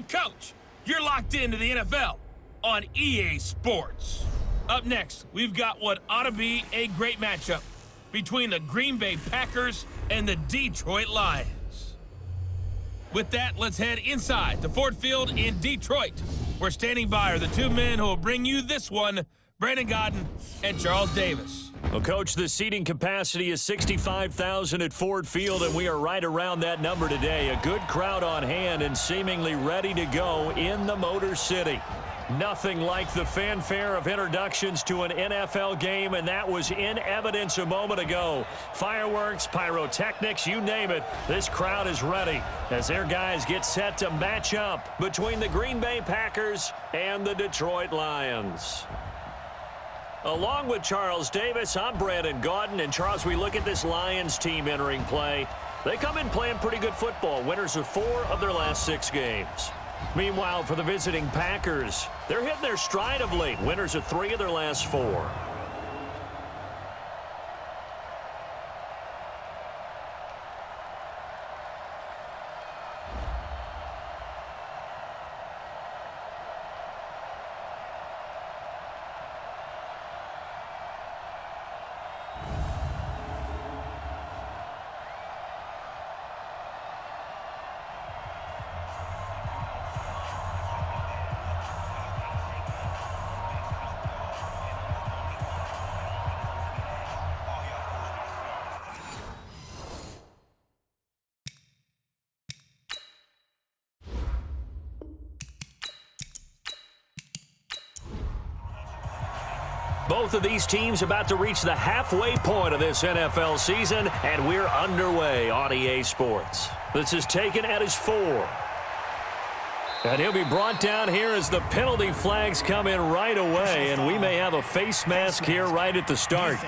the coach. You're locked into the NFL on EA Sports. Up next, we've got what ought to be a great matchup between the Green Bay Packers and the Detroit Lions. With that, let's head inside to Ford Field in Detroit. We're standing by are the two men who will bring you this one, Brandon Gaudin and Charles Davis. Well, Coach, the seating capacity is 65,000 at Ford Field, and we are right around that number today. A good crowd on hand and seemingly ready to go in the Motor City. Nothing like the fanfare of introductions to an NFL game, and that was in evidence a moment ago. Fireworks, pyrotechnics, you name it. This crowd is ready as their guys get set to match up between the Green Bay Packers and the Detroit Lions. Along with Charles Davis, I'm Brandon Gaudin. And Charles, we look at this Lions team entering play. They come in playing pretty good football. Winners of 4 of their last 6 games. Meanwhile, for the visiting Packers, they're hitting their stride of late. Winners of 3 of their last 4. Both of these teams about to reach the halfway point of this NFL season, and we're underway on EA Sports. This is taken at his 4. And he'll be brought down here as the penalty flags come in right away, and we may have a face mask here right at the start.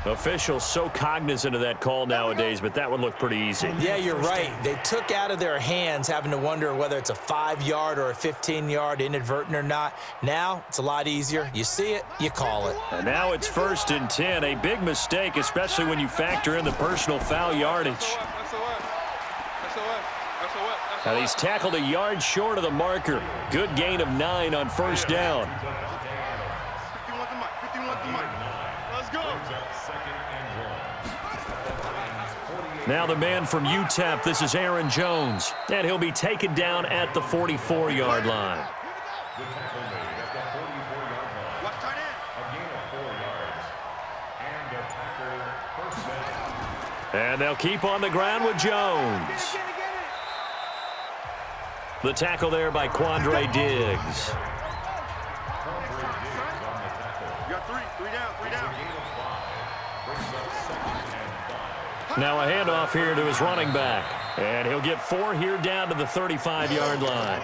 Officials so cognizant of that call nowadays, but that one looked pretty easy. Yeah, you're right. They took out of their hands having to wonder whether it's a 5-yard or a 15-yard, inadvertent or not. Now, it's a lot easier. You see it, you call it. And now it's 1st and 10. A big mistake, especially when you factor in the personal foul yardage. And he's tackled a yard short of the marker. Good gain of 9 on 1st down. Now the man from UTEP, this is Aaron Jones. And he'll be taken down at the 44-yard line. And they'll keep on the ground with Jones. The tackle there by Quandre Diggs. Now a handoff here to his running back. And he'll get 4 here down to the 35-yard line.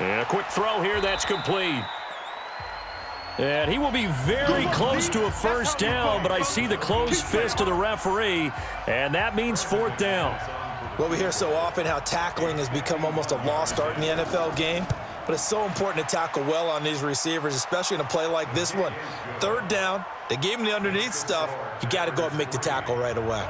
And a quick throw here, that's complete. And he will be very close to a 1st down, but I see the closed fist of the referee, and that means 4th down. Well, we hear so often how tackling has become almost a lost art in the NFL game. But it's so important to tackle well on these receivers, especially in a play like this one. 3rd down, they gave him the underneath stuff. You got to go up and make the tackle right away.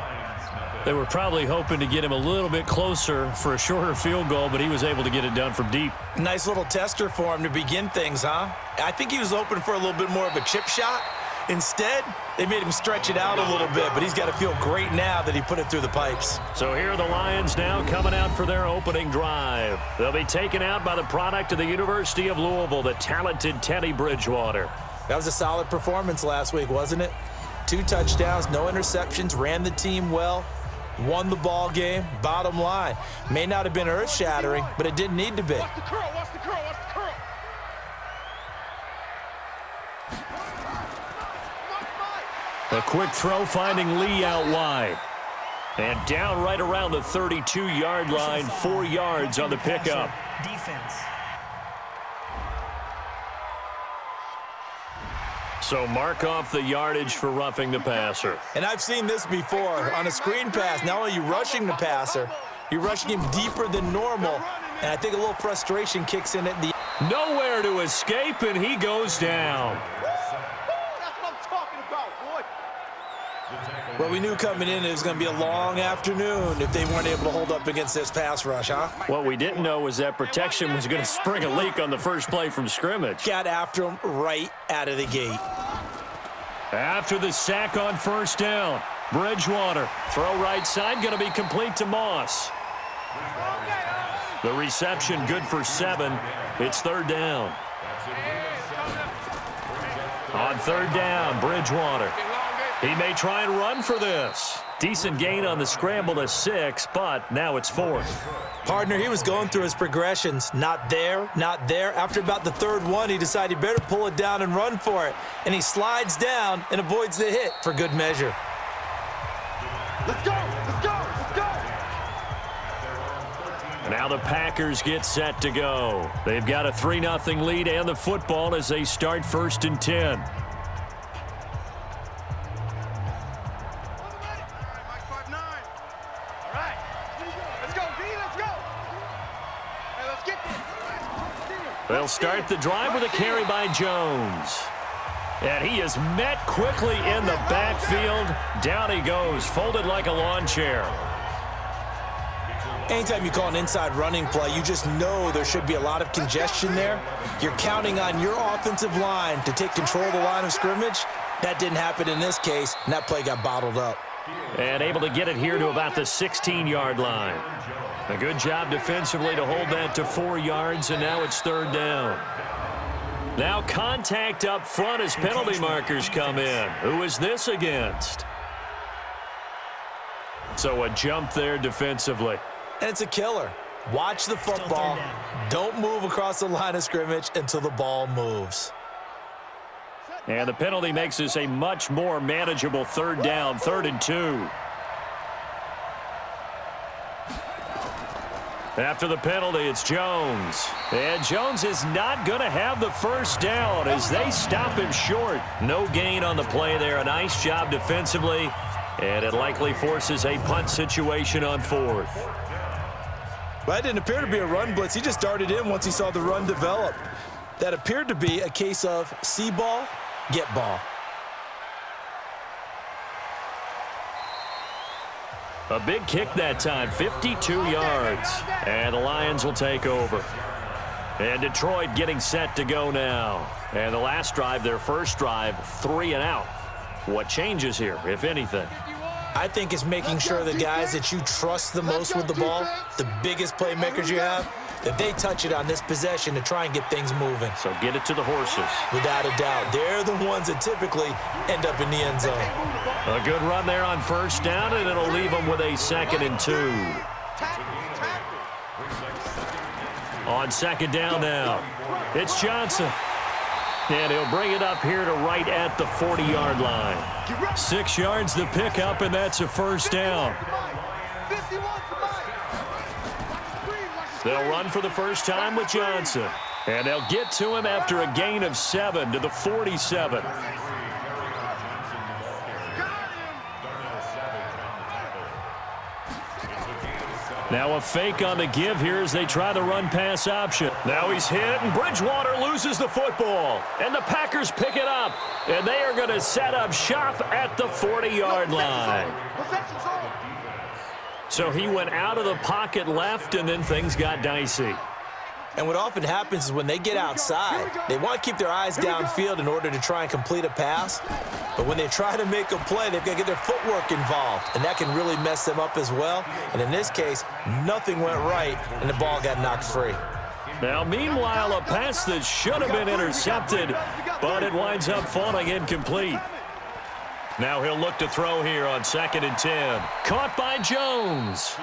They were probably hoping to get him a little bit closer for a shorter field goal, but he was able to get it done from deep. Nice little tester for him to begin things, huh? I think he was hoping for a little bit more of a chip shot. Instead, they made him stretch it out a little bit, but he's got to feel great now that he put it through the pipes. So here are the Lions now coming out for their opening drive. They'll be taken out by the product of the University of Louisville, the talented Teddy Bridgewater. That was a solid performance last week, wasn't it? 2 touchdowns, no interceptions, ran the team well, won the ball game. Bottom line, may not have been earth-shattering, but it didn't need to be. Watch the curl, watch the curl, watch the curl. A quick throw finding Lee out wide. And down right around the 32-yard line, 4 yards on the pickup. Defense. So mark off the yardage for roughing the passer. And I've seen this before. On a screen pass, not only are you rushing the passer, you're rushing him deeper than normal. And I think a little frustration kicks in at the Nowhere to escape, and he goes down. That's what I'm talking about, boy. Well, we knew coming in it was going to be a long afternoon if they weren't able to hold up against this pass rush, huh? What we didn't know was that protection was going to spring a leak on the first play from scrimmage. Got after him right out of the gate. After the sack on first down, Bridgewater. Throw right side, going to be complete to Moss. The reception good for 7. It's third down. On third down, Bridgewater. He may try and run for this. Decent gain on the scramble to 6, but now it's 4th. Partner, he was going through his progressions. Not there, not there. After about the third one, he decided he better pull it down and run for it. And he slides down and avoids the hit for good measure. Let's go, let's go, let's go. Now the Packers get set to go. They've got a 3-0 lead and the football as they start 1st and 10. They'll start the drive with a carry by Jones. And he is met quickly in the backfield. Down he goes, folded like a lawn chair. Anytime you call an inside running play, you just know there should be a lot of congestion there. You're counting on your offensive line to take control of the line of scrimmage. That didn't happen in this case, and that play got bottled up. And able to get it here to about the 16-yard line. A good job defensively to hold that to 4 yards, and now it's third down. Now contact up front as penalty markers come in. Who is this against? So a jump there defensively. And it's a killer. Watch the football. Don't move across the line of scrimmage until the ball moves. And the penalty makes this a much more manageable third down, 3rd and 2. After the penalty, it's Jones. And Jones is not going to have the first down as they stop him short. No gain on the play there. A nice job defensively. And it likely forces a punt situation on 4th. Well, that didn't appear to be a run blitz. He just darted in once he saw the run develop. That appeared to be a case of see ball, get ball. A big kick that time, 52 yards. And the Lions will take over. And Detroit getting set to go now. And the last drive, their first drive, 3 and out. What changes here, if anything? I think it's making sure the guys that you trust the most with the ball, the biggest playmakers you have, that they touch it on this possession to try and get things moving. So get it to the horses. Without a doubt. They're the ones that typically end up in the end zone. A good run there on first down, and it'll leave them with a 2nd and 2. On 2nd down now, it's Johnson. And he'll bring it up here to right at the 40-yard line. 6 yards to pick up, and that's a first down. They'll run for the first time with Johnson. And they'll get to him after a gain of 7 to the 47. Now a fake on the give here as they try the run-pass option. Now he's hit, and Bridgewater loses the football. And the Packers pick it up. And they are going to set up shop at the 40-yard line. So he went out of the pocket left, and then things got dicey. And what often happens is when they get outside, they want to keep their eyes downfield in order to try and complete a pass. But when they try to make a play, they've got to get their footwork involved, and that can really mess them up as well. And in this case, nothing went right, and the ball got knocked free. Now, meanwhile, a pass that should have been intercepted, but it winds up falling incomplete. Now he'll look to throw here on 2nd and 10. Caught by Jones.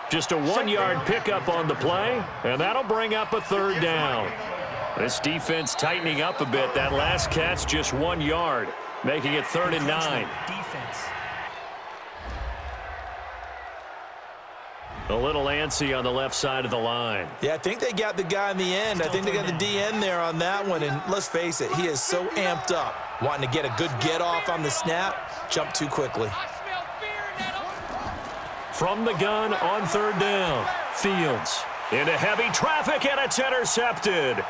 Just a 1-yard pickup on the play, and that'll bring up a third down. This defense tightening up a bit. That last catch just 1 yard, making it 3rd and 9. A little antsy on the left side of the line. Yeah, I think they got the guy in the end. I think they got the DN there on that one, and let's face it, he is so amped up, wanting to get a good get-off on the snap, jump too quickly. From the gun on 3rd down, Fields. Into heavy traffic, and it's intercepted.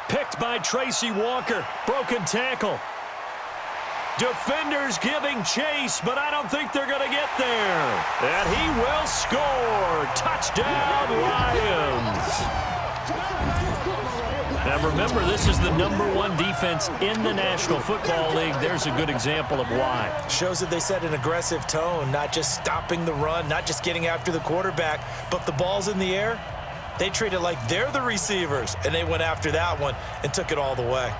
Picked by Tracy Walker. Broken tackle. Defenders giving chase, but I don't think they're going to get there. And he will score. Touchdown, Lions. Now remember, this is the #1 defense in the National Football League. There's a good example of why. Shows that they set an aggressive tone, not just stopping the run, not just getting after the quarterback, but the ball's in the air. They treat it like they're the receivers, and they went after that one and took it all the way.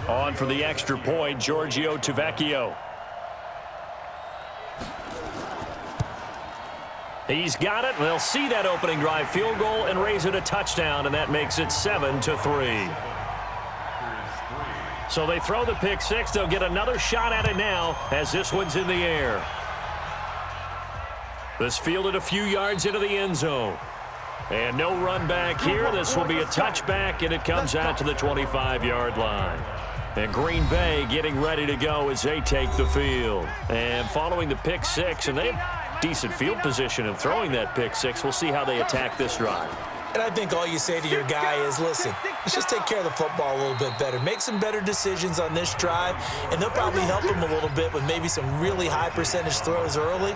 On for the extra point, Giorgio Tavecchio. He's got it. They'll see that opening drive field goal and raise it a touchdown, and that makes it 7-3. So they throw the pick six. They'll get another shot at it now as this one's in the air. This fielded a few yards into the end zone. And no run back here. This will be a touchback, and it comes out to the 25-yard line. And Green Bay getting ready to go as they take the field. And following the pick six, and they have decent field position in throwing that pick six. We'll see how they attack this drive. And I think all you say to your guy is, listen, let's just take care of the football a little bit better. Make some better decisions on this drive, and they'll probably help him a little bit with maybe some really high percentage throws early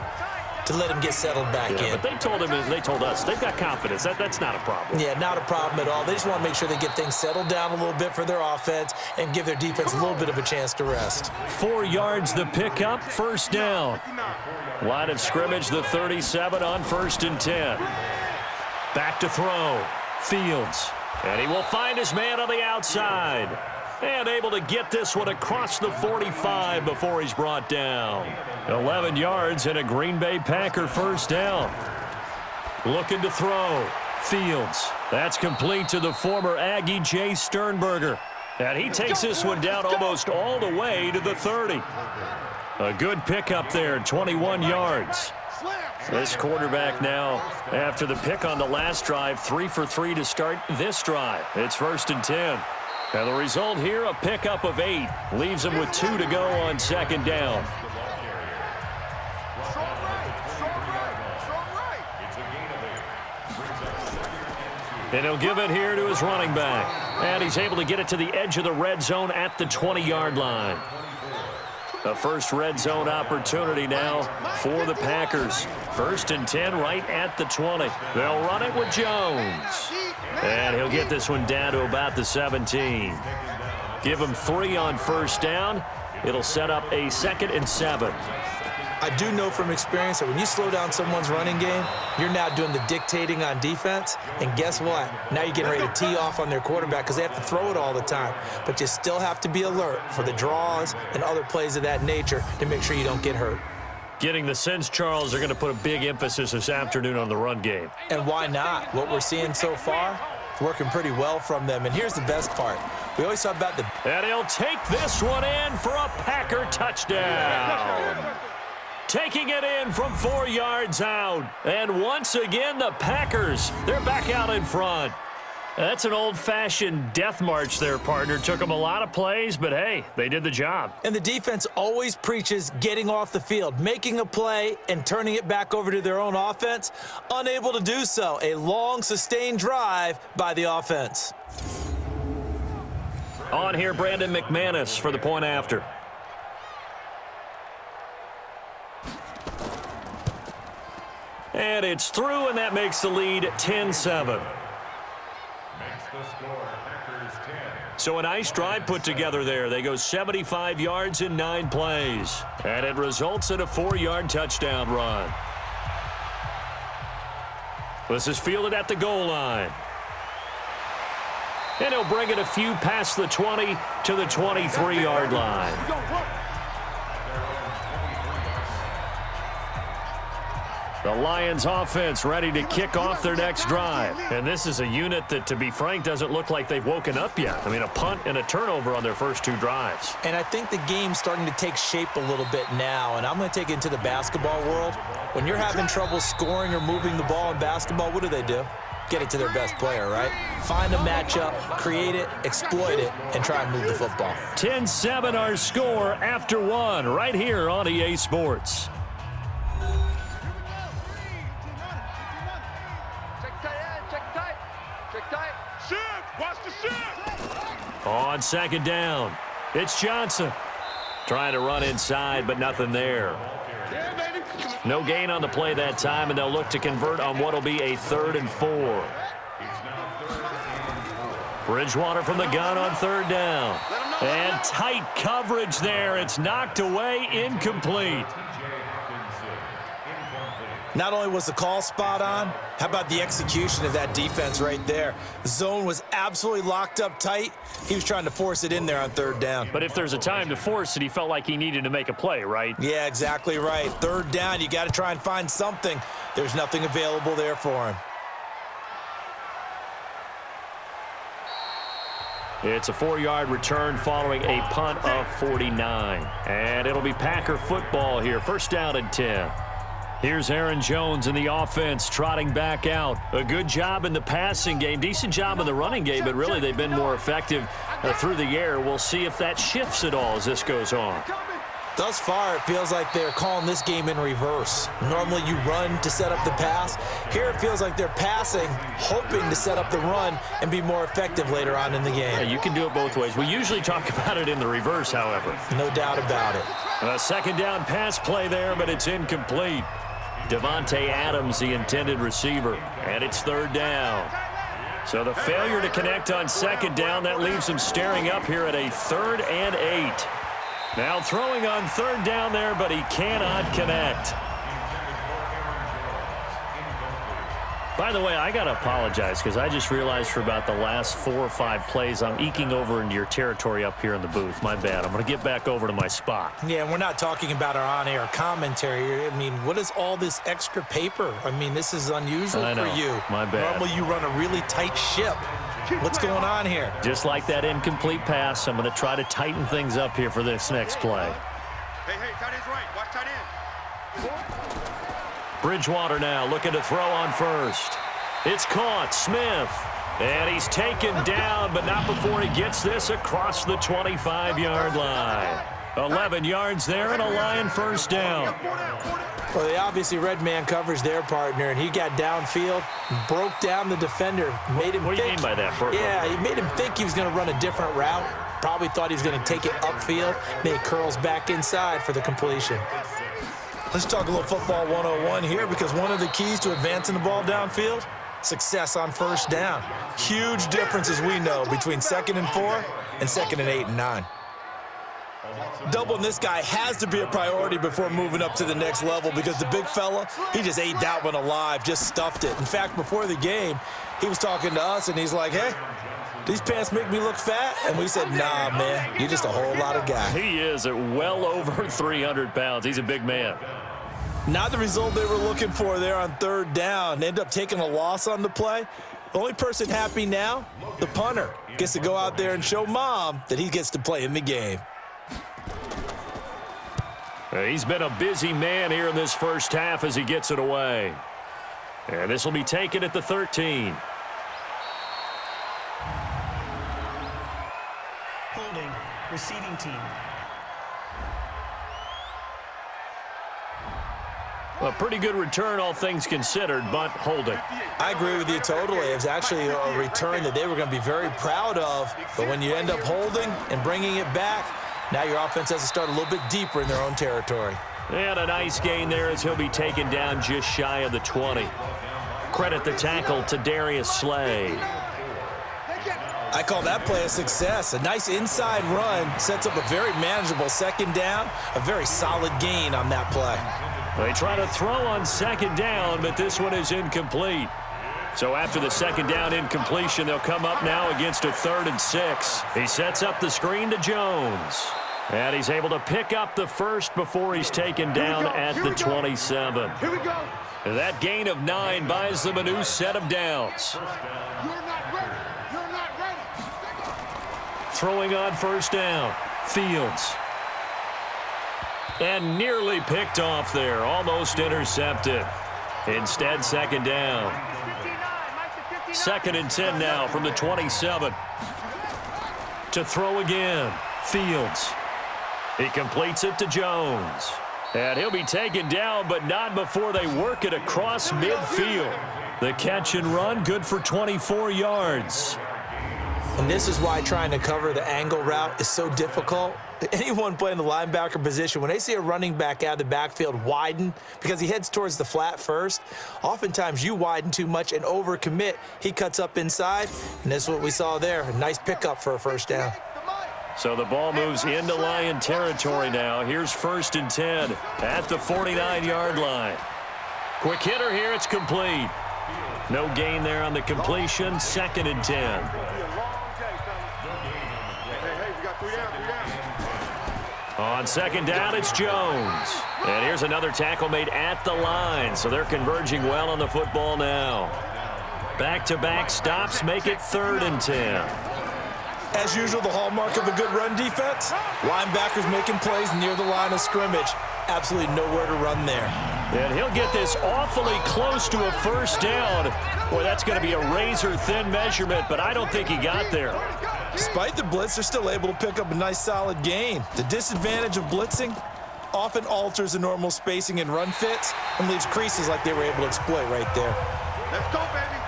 to let him get settled back in. But they told us they've got confidence. That's not a problem. Yeah, not a problem at all. They just want to make sure they get things settled down a little bit for their offense and give their defense a little bit of a chance to rest. 4 yards the pickup, first down. Line of scrimmage, the 37 on 1st and 10. Back to throw. Fields. And he will find his man on the outside. And able to get this one across the 45 before he's brought down. 11 yards and a Green Bay Packer first down. Looking to throw. Fields. That's complete to the former Aggie Jay Sternberger. And he takes this one down almost all the way to the 30. A good pickup there, 21 yards. This quarterback now, after the pick on the last drive, 3 for 3 to start this drive. It's 1st and 10. And the result here, a pickup of 8. Leaves him with 2 to go on 2nd down. And he'll give it here to his running back. And he's able to get it to the edge of the red zone at the 20-yard line. The first red zone opportunity now for the Packers. 1st and 10 right at the 20. They'll run it with Jones. And he'll get this one down to about the 17. Give him 3 on 1st down. It'll set up a 2nd and 7. I do know from experience that when you slow down someone's running game, you're now doing the dictating on defense. And guess what? Now you're getting ready to tee off on their quarterback because they have to throw it all the time. But you still have to be alert for the draws and other plays of that nature to make sure you don't get hurt. Getting the sense, Charles, they're going to put a big emphasis this afternoon on the run game. And why not? What we're seeing so far, it's working pretty well from them. And here's the best part. We always talk about the... And he'll take this one in for a Packer touchdown. Taking it in from 4 yards out. And once again, the Packers, they're back out in front. That's an old-fashioned death march there, partner. Took them a lot of plays, but hey, they did the job. And the defense always preaches getting off the field, making a play, and turning it back over to their own offense. Unable to do so. A long, sustained drive by the offense. On here, Brandon McManus for the point after. And it's through, and that makes the lead 10-7. So a nice drive put together there. They go 75 yards in 9 plays. And it results in a 4-yard touchdown run. This is fielded at the goal line. And he'll bring it a few past the 20 to the 23-yard line. The Lions offense ready to kick off their next drive. And this is a unit that, to be frank, doesn't look like they've woken up yet. I mean, a punt and a turnover on their first 2 drives. And I think the game's starting to take shape a little bit now, and I'm going to take it into the basketball world. When you're having trouble scoring or moving the ball in basketball, what do? Get it to their best player, right? Find a matchup, create it, exploit it, and try and move the football. 10-7 our score after 1 right here on EA Sports. On second down, it's Johnson. Trying to run inside, but nothing there. No gain on the play that time, and they'll look to convert on what will be a 3rd and 4. Bridgewater from the gun on 3rd down. And tight coverage there. It's knocked away, incomplete. Not only was the call spot on, how about the execution of that defense right there? The zone was absolutely locked up tight. He was trying to force it in there on 3rd down. But if there's a time to force it, he felt like he needed to make a play, right? Yeah, exactly right. 3rd down, you got to try and find something. There's nothing available there for him. It's a 4-yard return following a punt of 49. And it'll be Packer football here. 1st down and 10. Here's Aaron Jones in the offense trotting back out. A good job in the passing game. Decent job in the running game, but really they've been more effective through the air. We'll see if that shifts at all as this goes on. Thus far, it feels like they're calling this game in reverse. Normally you run to set up the pass. Here it feels like they're passing, hoping to set up the run and be more effective later on in the game. Yeah, you can do it both ways. We usually talk about it in the reverse, however. No doubt about it. A 2nd down pass play there, but it's incomplete. Devontae Adams, the intended receiver, and it's 3rd down. So the failure to connect on 2nd down, that leaves him staring up here at a 3rd and 8. Now throwing on 3rd down there, but he cannot connect. By the way, I got to apologize because I just realized for about the last 4 or 5 plays, I'm eking over into your territory up here in the booth. My bad. I'm going to get back over to my spot. Yeah, and we're not talking about our on-air commentary. I mean, what is all this extra paper? I mean, this is unusual for you. My bad. Normally you run a really tight ship. What's going on here? Just like that incomplete pass, I'm going to try to tighten things up here for this next play. Hey, tight end's right. Watch tight end. Bridgewater now looking to throw on 1st. It's caught. Smith. And he's taken down, but not before he gets this across the 25-yard line. 11 yards there and a Lion 1st down. Well, they obviously read man coverage their partner, and he got downfield, broke down the defender, made him What do you mean by that? Yeah, he made him think he was going to run a different route. Probably thought he was going to take it upfield. Then he curls back inside for the completion. Let's talk a little football 101 here, because one of the keys to advancing the ball downfield, success on 1st down. Huge difference, as we know, between 2nd and 4 and 2nd and 8 and 9. Doubling this guy has to be a priority before moving up to the next level, because the big fella, he just ate that one alive, just stuffed it. In fact, before the game, he was talking to us, and he's like, hey, these pants make me look fat? And we said, nah, man, you're just a whole lot of guy. He is at well over 300 pounds. He's a big man. Not the result they were looking for there on 3rd down. They end up taking a loss on the play. The only person happy now, the punter, gets to go out there and show mom that he gets to play in the game. He's been a busy man here in this 1st half as he gets it away. And this will be taken at the 13. Holding, receiving team. A pretty good return, all things considered, but holding. I agree with you totally. It was actually a return that they were going to be very proud of. But when you end up holding and bringing it back, now your offense has to start a little bit deeper in their own territory. And a nice gain there as he'll be taken down just shy of the 20. Credit the tackle to Darius Slay. I call that play a success. A nice inside run sets up a very manageable 2nd down, a very solid gain on that play. They try to throw on 2nd down, but this one is incomplete. So after the 2nd down incompletion, they'll come up now against a 3rd and 6. He sets up the screen to Jones. And he's able to pick up the first before he's taken down at the 27. Here we go. That gain of 9 buys them a new set of downs. You're not ready. You're not ready. Throwing on first down. Fields. And nearly picked off there. Almost intercepted. Instead, second down. 2nd and 10 now from the 27. To throw again. Fields. He completes it to Jones. And he'll be taken down, but not before they work it across midfield. The catch and run, good for 24 yards. And this is why trying to cover the angle route is so difficult. Anyone playing the linebacker position, when they see a running back out of the backfield widen because he heads towards the flat first, oftentimes you widen too much and overcommit. He cuts up inside, and this is what we saw there. A nice pickup for a first down. So the ball moves into Lion territory now. Here's 1st and 10 at the 49-yard line. Quick hitter here. It's complete. No gain there on the completion. 2nd and 10. On 2nd down, it's Jones. And here's another tackle made at the line. So they're converging well on the football now. Back-to-back stops make it 3rd and 10. As usual, the hallmark of a good run defense, linebackers making plays near the line of scrimmage. Absolutely nowhere to run there. And he'll get this awfully close to a first down. Boy, that's going to be a razor-thin measurement, but I don't think he got there. Despite the blitz, they're still able to pick up a nice solid gain. The disadvantage of blitzing often alters the normal spacing and run fits and leaves creases like they were able to exploit right there. Let's go, baby.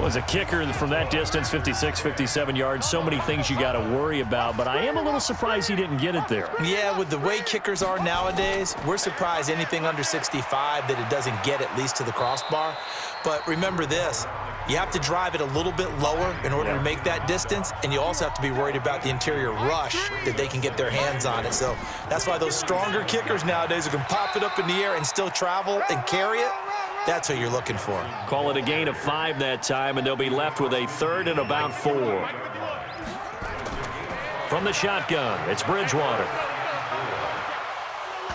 Was a kicker from that distance, 56, 57 yards. So many things you got to worry about, but I am a little surprised he didn't get it there. Yeah, with the way kickers are nowadays, we're surprised anything under 65 that it doesn't get at least to the crossbar. But remember this, you have to drive it a little bit lower in order to make that distance, and you also have to be worried about the interior rush that they can get their hands on it. So that's why those stronger kickers nowadays who can pop it up in the air and still travel and carry it, that's what you're looking for. Call it a gain of 5 that time, and they'll be left with a 3rd and about 4. From the shotgun, it's Bridgewater.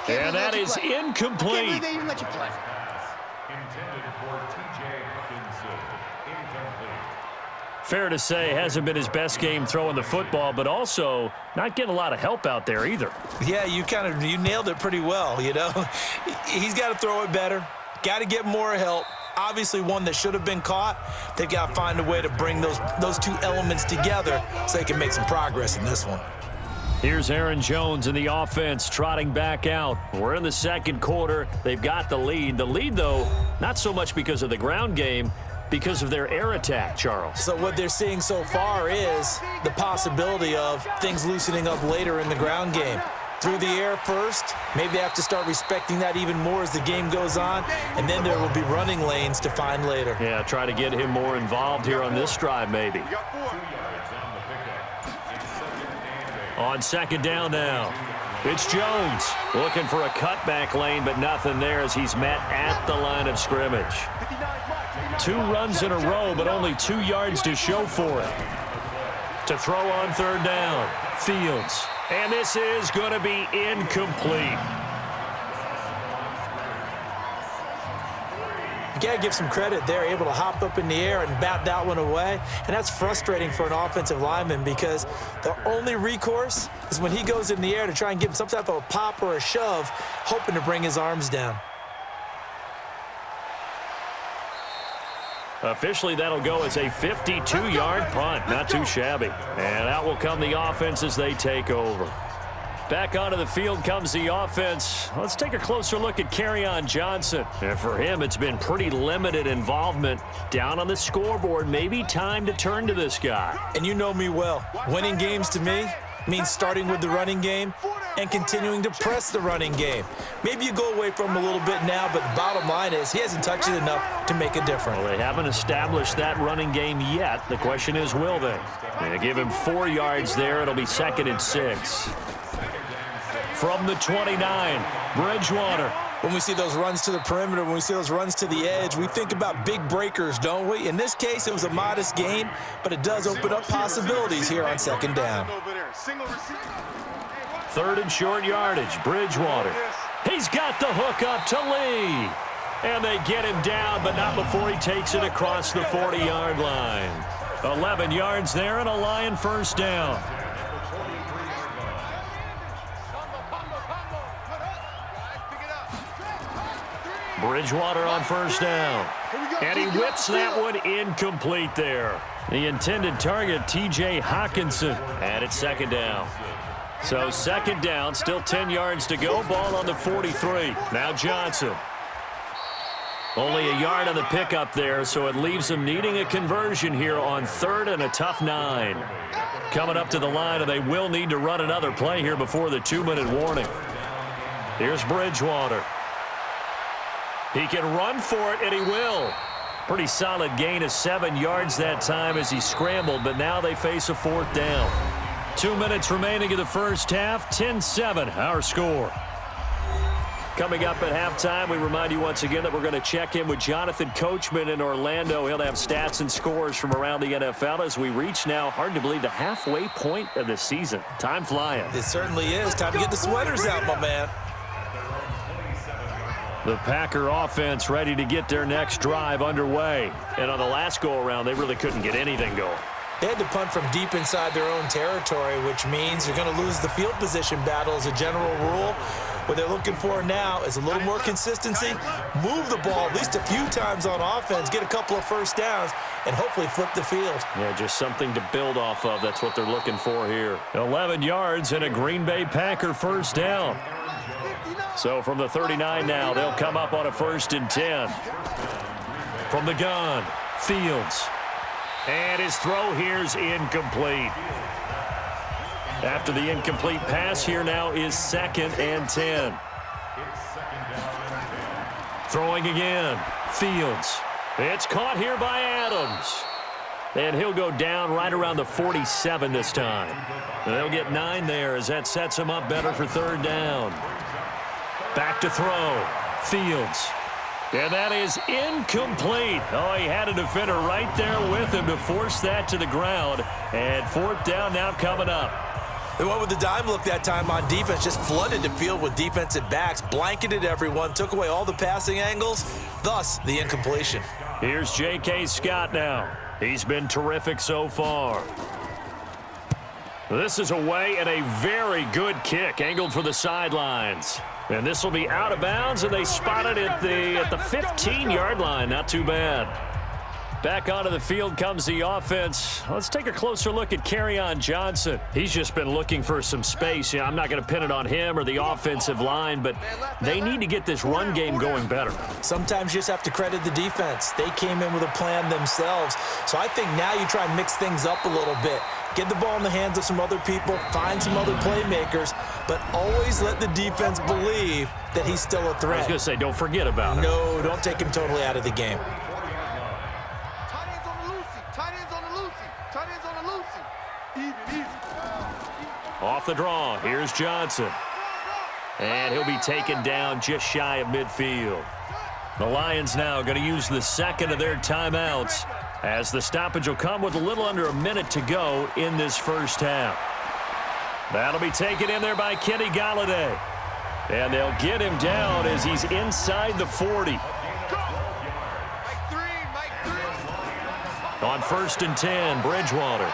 And that is incomplete. They even let you play. Fair to say, hasn't been his best game throwing the football, but also not getting a lot of help out there either. Yeah, you nailed it pretty well, you know. He's got to throw it better. Got to get more help. Obviously one that should have been caught. They've got to find a way to bring those two elements together so they can make some progress in this one. Here's Aaron Jones in the offense trotting back out. We're in the 2nd quarter. They've got the lead. The lead, though, not so much because of the ground game, because of their air attack, Charles. So what they're seeing so far is the possibility of things loosening up later in the ground game. Through the air first, maybe they have to start respecting that even more as the game goes on, and then there will be running lanes to find later. Yeah, try to get him more involved here on this drive, maybe. On 2nd down now, it's Jones looking for a cutback lane, but nothing there as he's met at the line of scrimmage. 2 runs in a row, but only 2 yards to show for it. To throw on 3rd down, Fields. And this is going to be incomplete. You got to give some credit. They're able to hop up in the air and bat that one away. And that's frustrating for an offensive lineman because the only recourse is when he goes in the air to try and give him some type of a pop or a shove, hoping to bring his arms down. Officially, that'll go as a 52-yard punt. Not too shabby. And out will come the offense as they take over. Back onto the field comes the offense. Let's take a closer look at Kerryon Johnson. And for him, it's been pretty limited involvement. Down on the scoreboard, maybe time to turn to this guy. And you know me well. Winning games to me means starting with the running game and continuing to press the running game. Maybe you go away from him a little bit now, but the bottom line is he hasn't touched it enough to make a difference. Well, they haven't established that running game yet. The question is, will they? They give him 4 yards there. It'll be 2nd and 6. From the 29, Bridgewater. When we see those runs to the perimeter, when we see those runs to the edge, we think about big breakers, don't we? In this case, it was a modest gain, but it does open up possibilities here on 2nd down. Third and short yardage. Bridgewater. He's got the hook up to Lee. And they get him down, but not before he takes it across the 40-yard line. 11 yards there and a Lion first down. Bridgewater on first down. And he whips that one incomplete there. The intended target, T.J. Hockenson. And it's second down. So second down, still 10 yards to go. Ball on the 43. Now Johnson. Only a yard on the pickup there, so it leaves them needing a conversion here on third and a tough 9. Coming up to the line, and they will need to run another play here before the 2-minute warning. Here's Bridgewater. He can run for it, and he will. Pretty solid gain of 7 yards that time as he scrambled, but now they face a fourth down. 2 minutes remaining in the first half, 10-7, our score. Coming up at halftime, we remind you once again that we're going to check in with Jonathan Coachman in Orlando. He'll have stats and scores from around the NFL as we reach now, hard to believe, the halfway point of the season. Time flying. It certainly is. Time to get the sweaters out, my man. The Packer offense ready to get their next drive underway. And on the last go-around, they really couldn't get anything going. They had to punt from deep inside their own territory, which means you're going to lose the field position battle as a general rule. What they're looking for now is a little more consistency, move the ball at least a few times on offense, get a couple of first downs, and hopefully flip the field. Yeah, just something to build off of. That's what they're looking for here. 11 yards and a Green Bay Packer first down. So from the 39 now, they'll come up on a 1st and 10. From the gun, Fields. And his throw here's incomplete. After the incomplete pass, here now is 2nd and 10. Throwing again, Fields. It's caught here by Adams. And he'll go down right around the 47 this time. And they'll get 9 there as that sets him up better for third down. Back to throw, Fields. And that is incomplete. Oh, he had a defender right there with him to force that to the ground. And fourth down now coming up. They went with the dime look that time on defense, just flooded the field with defensive backs, blanketed everyone, took away all the passing angles, thus the incompletion. Here's J.K. Scott now. He's been terrific so far. This is away and a very good kick, angled for the sidelines. And this will be out of bounds, and they spot it at the 15-yard line. Not too bad. Back onto the field comes the offense. Let's take a closer look at Kerryon Johnson. He's just been looking for some space. I'm not going to pin it on him or the offensive line, but they need to get this run game going better. Sometimes you just have to credit the defense. They came in with a plan themselves. So I think now you try and mix things up a little bit. Get the ball in the hands of some other people, find some other playmakers, but always let the defense believe that he's still a threat. I was going to say, don't forget about it. No, don't take him totally out of the game. Off the draw, here's Johnson. And he'll be taken down just shy of midfield. The Lions now going to use the second of their timeouts as the stoppage will come with a little under a minute to go in this first half. That'll be taken in there by Kenny Golladay. And they'll get him down as he's inside the 40. On 1st and 10, Bridgewater.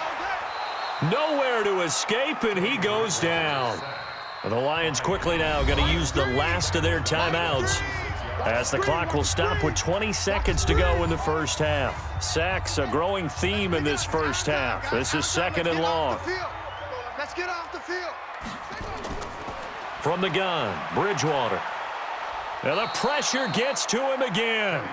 Nowhere to escape, and he goes down. And the Lions quickly now going to use the last of their timeouts as the clock will stop with 20 seconds to go in the first half. Sacks, a growing theme in this first half. This is 2nd and long. Let's get off the field. From the gun, Bridgewater. And the pressure gets to him again.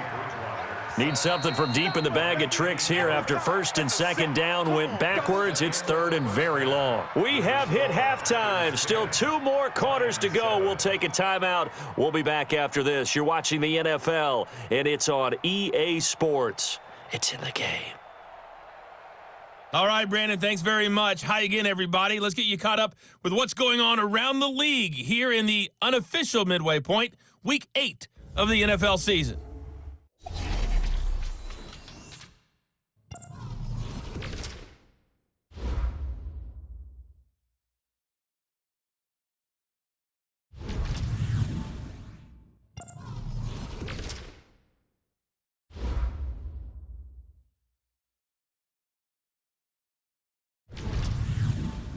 Need something from deep in the bag of tricks here after 1st and 2nd down went backwards. It's 3rd and very long. We have hit halftime. Still 2 more quarters to go. We'll take a timeout. We'll be back after this. You're watching the NFL, and it's on EA Sports. It's in the game. All right, Brandon, thanks very much. Hi again, everybody. Let's get you caught up with what's going on around the league here in the unofficial midway point, Week 8 of the NFL season.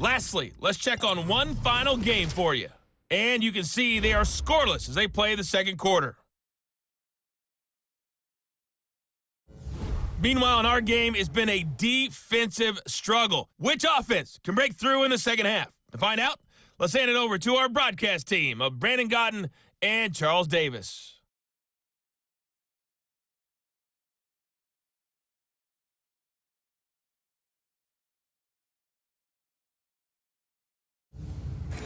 Lastly, let's check on one final game for you. And you can see they are scoreless as they play the second quarter. Meanwhile, in our game, it's been a defensive struggle. Which offense can break through in the second half? To find out, let's hand it over to our broadcast team of Brandon Gaudin and Charles Davis.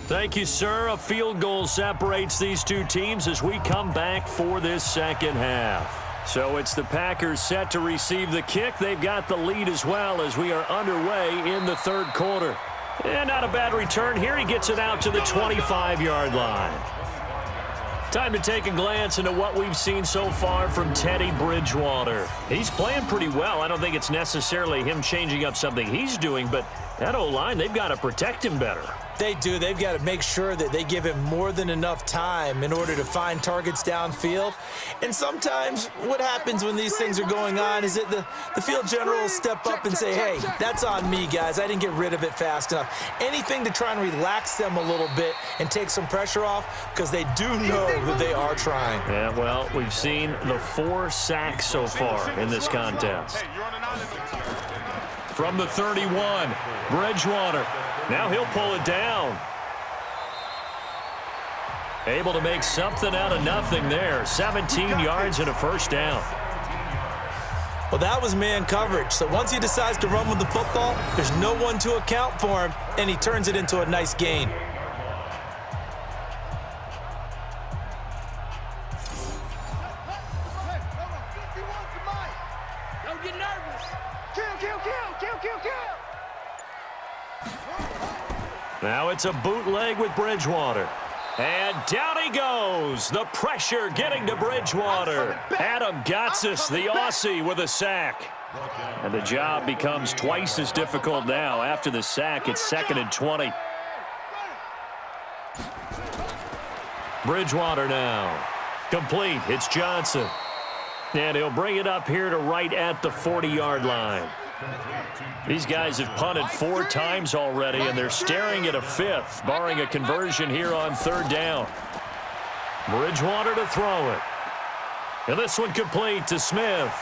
Thank you, sir. A field goal separates these two teams as we come back for this second half. So it's the Packers set to receive the kick. They've got the lead as well as we are underway in the third quarter. And not a bad return here. He gets it out to the 25-yard line. Time to take a glance into what we've seen so far from Teddy Bridgewater. He's playing pretty well. I don't think it's necessarily him changing up something he's doing, but that O-line, they've got to protect him better. They do. They've got to make sure that they give him more than enough time in order to find targets downfield. And sometimes what happens when these things are going on is that the field general will step up and say, hey, that's on me, guys. I didn't get rid of it fast enough. Anything to try and relax them a little bit and take some pressure off because they do know that they are trying. Yeah, well, we've seen the 4 sacks so far in this contest. From the 31, Bridgewater. Now he'll pull it down. Able to make something out of nothing there. 17 yards and a first down. Well, that was man coverage. So once he decides to run with the football, there's no one to account for him, and he turns it into a nice gain. Don't get nervous. Kill. Now it's a bootleg with Bridgewater. And down he goes. The pressure getting to Bridgewater. Adam Gotsis, the Aussie, with a sack. And the job becomes twice as difficult now. After the sack, it's 2nd and 20. Bridgewater now. Complete. It's Johnson. And he'll bring it up here to right at the 40-yard line. These guys have punted 4 times already, and they're staring at a 5th, barring a conversion here on 3rd down. Bridgewater to throw it. And this one complete to Smith.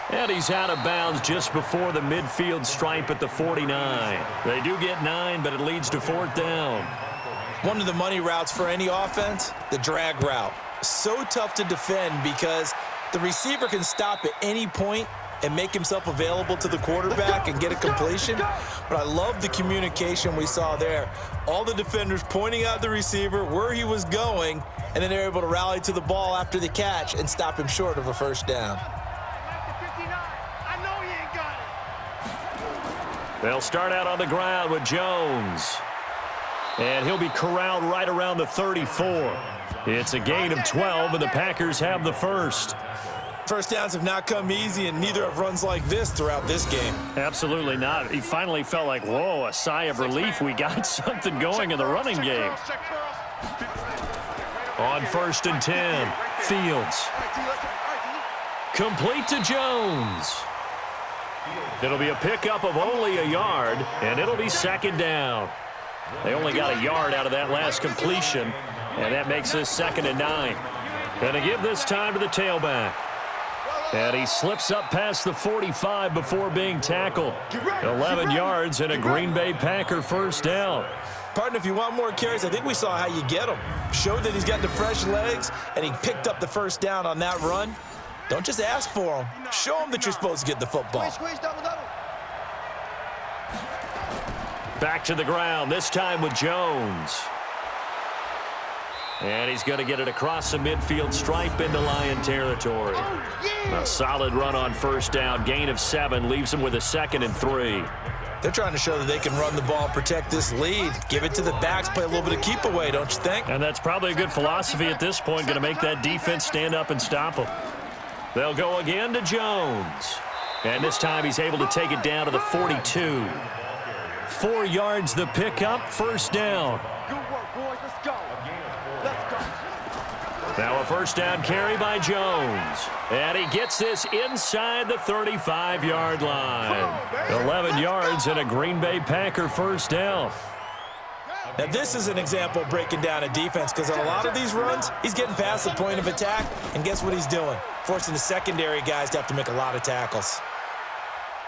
And he's out of bounds just before the midfield stripe at the 49. They do get 9, but it leads to 4th down. One of the money routes for any offense, the drag route. So tough to defend because the receiver can stop at any point and make himself available to the quarterback and get a completion. But I love the communication we saw there. All the defenders pointing out the receiver, where he was going, and then they're able to rally to the ball after the catch and stop him short of a first down. They'll start out on the ground with Jones. And he'll be corralled right around the 34. It's a gain of 12, and the Packers have the first. First downs have not come easy, and neither have runs like this throughout this game. Absolutely not. He finally felt like, whoa, a sigh of relief. We got something going in the running game. On 1st and 10, Fields. Complete to Jones. It'll be a pickup of only a yard, and it'll be 2nd down. They only got a yard out of that last completion, and that makes this 2nd and 9. And to give this time to the tailback. And he slips up past the 45 before being tackled. 11 yards and a Green Bay Packer first down. Partner, if you want more carries, I think we saw how you get them. Showed that he's got the fresh legs, and he picked up the first down on that run. Don't just ask for him. Show him that you're supposed to get the football. Back to the ground, this time with Jones. And he's going to get it across the midfield stripe into Lion territory. A solid run on first down. Gain of 7 leaves him with a 2nd and 3. They're trying to show that they can run the ball and protect this lead. Give it to the backs, play a little bit of keep away, don't you think? And that's probably a good philosophy at this point. Going to make that defense stand up and stop them. They'll go again to Jones. And this time he's able to take it down to the 42. 4 yards the pickup, first down. Good work, boys. Let's go. Now a first down carry by Jones. And he gets this inside the 35-yard line. 11 yards and a Green Bay Packer first down. Now, this is an example of breaking down a defense because on a lot of these runs, he's getting past the point of attack, and guess what he's doing? Forcing the secondary guys to have to make a lot of tackles.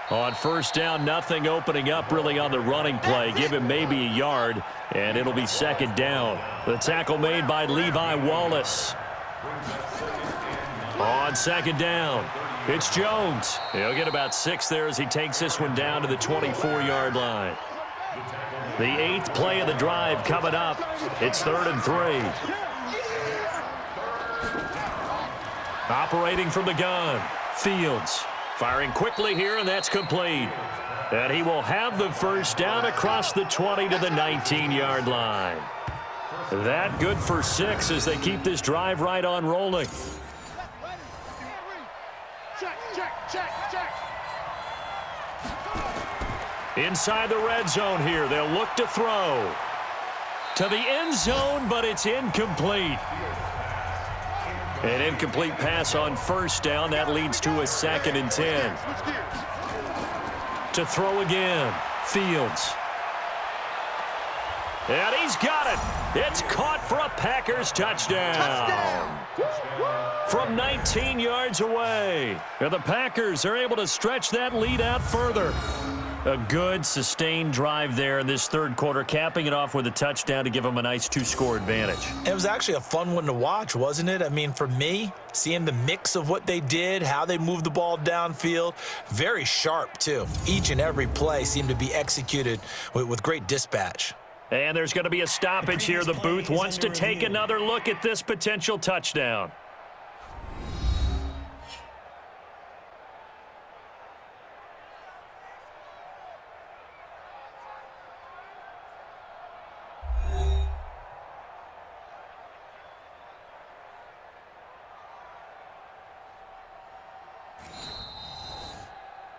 On first down, nothing opening up really on the running play. Give him maybe a yard, and it'll be second down. The tackle made by Levi Wallace. On second down, it's Jones. He'll get about 6 there as he takes this one down to the 24-yard line. The 8th play of the drive coming up. It's 3rd and 3. Operating from the gun, Fields. Firing quickly here, and that's complete. And he will have the first down across the 20 to the 19-yard line. That good for 6 as they keep this drive right on rolling. Inside the red zone here, they'll look to throw. To the end zone, but it's incomplete. An incomplete pass on first down. That leads to a 2nd and 10. To throw again, Fields. And he's got it. It's caught for a Packers touchdown. From 19 yards away. And the Packers are able to stretch that lead out further. A good, sustained drive there in this third quarter, capping it off with a touchdown to give them a nice 2-score advantage. It was actually a fun one to watch, wasn't it? I mean, for me, seeing the mix of what they did, how they moved the ball downfield, very sharp, too. Each and every play seemed to be executed with great dispatch. And there's going to be a stoppage here. The booth wants to take another look at this potential touchdown.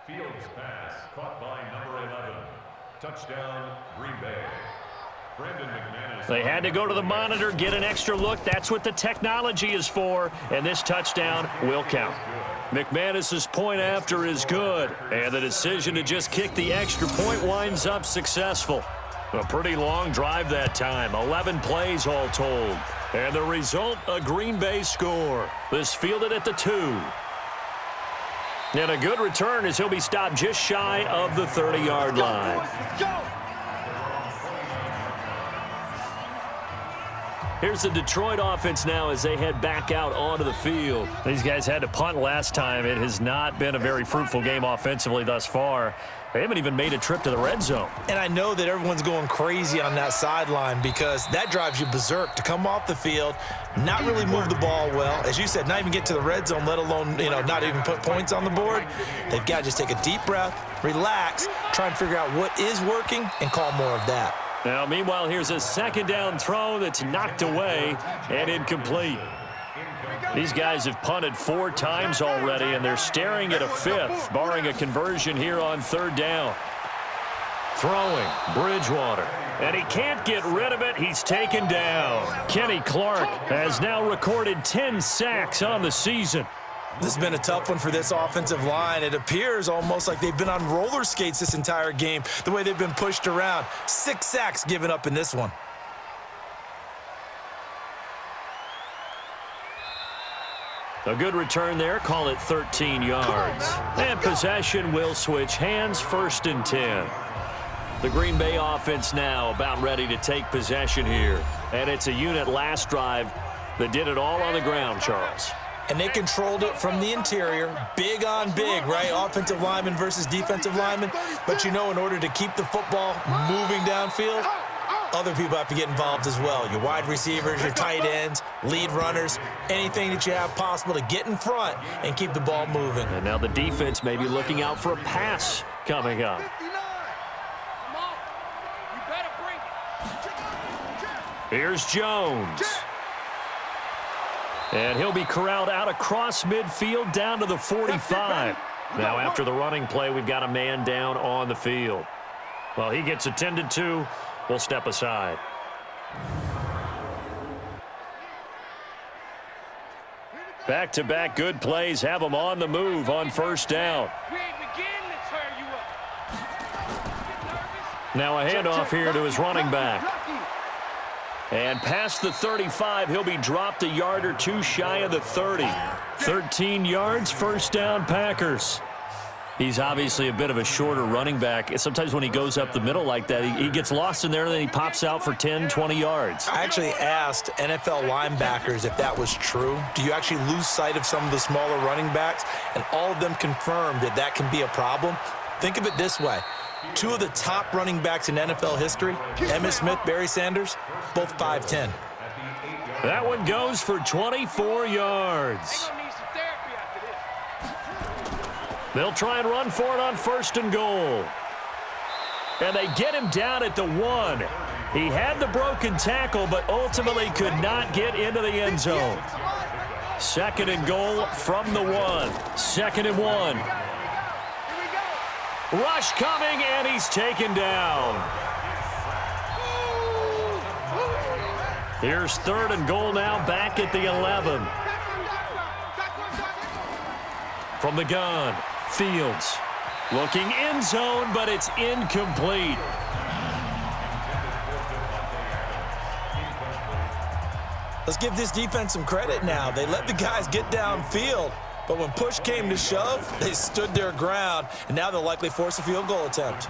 Fields pass caught by number 11. Touchdown, Green Bay. Brandon McManus. They had to go to the monitor, get an extra look. That's what the technology is for, and this touchdown will count. McManus's point after is good, and the decision to just kick the extra point winds up successful. A pretty long drive that time, 11 plays all told. And the result, a Green Bay score. This fielded at the 2. And a good return as he'll be stopped just shy of the 30-yard line. Let's go! Here's the Detroit offense now as they head back out onto the field. These guys had to punt last time. It has not been a very fruitful game offensively thus far. They haven't even made a trip to the red zone. And I know that everyone's going crazy on that sideline because that drives you berserk to come off the field, not really move the ball well. As you said, not even get to the red zone, let alone, not even put points on the board. They've got to just take a deep breath, relax, try and figure out what is working and call more of that. Now, meanwhile, here's a second down throw that's knocked away and incomplete. These guys have punted 4 times already, and they're staring at a 5th, barring a conversion here on 3rd down. Throwing, Bridgewater. And he can't get rid of it. He's taken down. Kenny Clark has now recorded 10 sacks on the season. This has been a tough one for this offensive line. It appears almost like they've been on roller skates this entire game, the way they've been pushed around. 6 sacks given up in this one. A good return there, call it 13 yards. And possession will switch hands, 1st and 10. The Green Bay offense now about ready to take possession here. And it's a unit last drive that did it all on the ground, Charles. And they controlled it from the interior, big on big, right? Offensive lineman versus defensive lineman. But in order to keep the football moving downfield, other people have to get involved as well. Your wide receivers, your tight ends, lead runners, anything that you have possible to get in front and keep the ball moving. And now the defense may be looking out for a pass coming up. Here's Jones. And he'll be corralled out across midfield down to the 45. Now after the running play, we've got a man down on the field. Well, he gets attended to. We'll step aside. Back-to-back good plays have them on the move on first down. Now a handoff here to his running back. And past the 35, he'll be dropped a yard or two shy of the 30. 13 yards, first down, Packers. He's obviously a bit of a shorter running back. Sometimes when he goes up the middle like that, he gets lost in there, and then he pops out for 10, 20 yards. I actually asked NFL linebackers if that was true. Do you actually lose sight of some of the smaller running backs? And all of them confirmed that that can be a problem. Think of it this way. Two of the top running backs in NFL history, Emmitt Smith, Barry Sanders, both 5'10". That one goes for 24 yards. They'll try and run for it on first and goal. And they get him down at the 1. He had the broken tackle, but ultimately could not get into the end zone. Second and goal from the 1. 2nd and 1. Rush coming, and he's taken down. Here's 3rd and goal now, back at the 11. From the gun, Fields. Looking end zone, but it's incomplete. Let's give this defense some credit now. They let the guys get downfield, but when push came to shove, they stood their ground, and now they'll likely force a field goal attempt.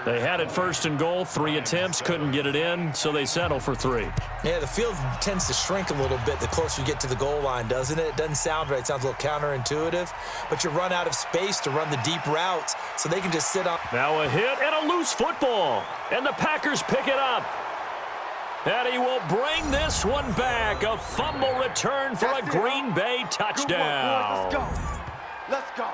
They had it 1st and goal, 3 attempts, couldn't get it in, so they settle for 3. Yeah, the field tends to shrink a little bit the closer you get to the goal line, doesn't it? It doesn't sound right. It sounds a little counterintuitive, but you run out of space to run the deep routes, so they can just sit on. Now a hit and a loose football, and the Packers pick it up. And he will bring this one back. A fumble return for a Green Bay touchdown. Let's go. Let's go.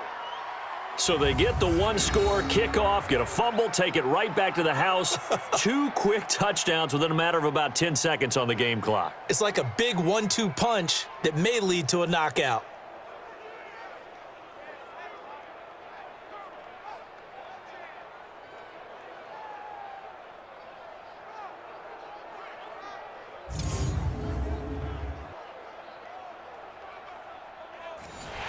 So they get the 1-score kickoff, get a fumble, take it right back to the house. 2 quick touchdowns within a matter of about 10 seconds on the game clock. It's like a big 1-2 punch that may lead to a knockout.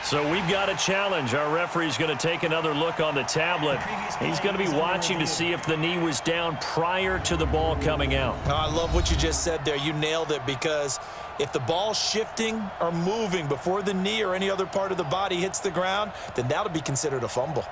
So we've got a challenge. Our referee's going to take another look on the tablet. He's going to be watching to see if the knee was down prior to the ball coming out. Oh, I love what you just said there. You nailed it, because if the ball's shifting or moving before the knee or any other part of the body hits the ground, then that'll be considered a fumble.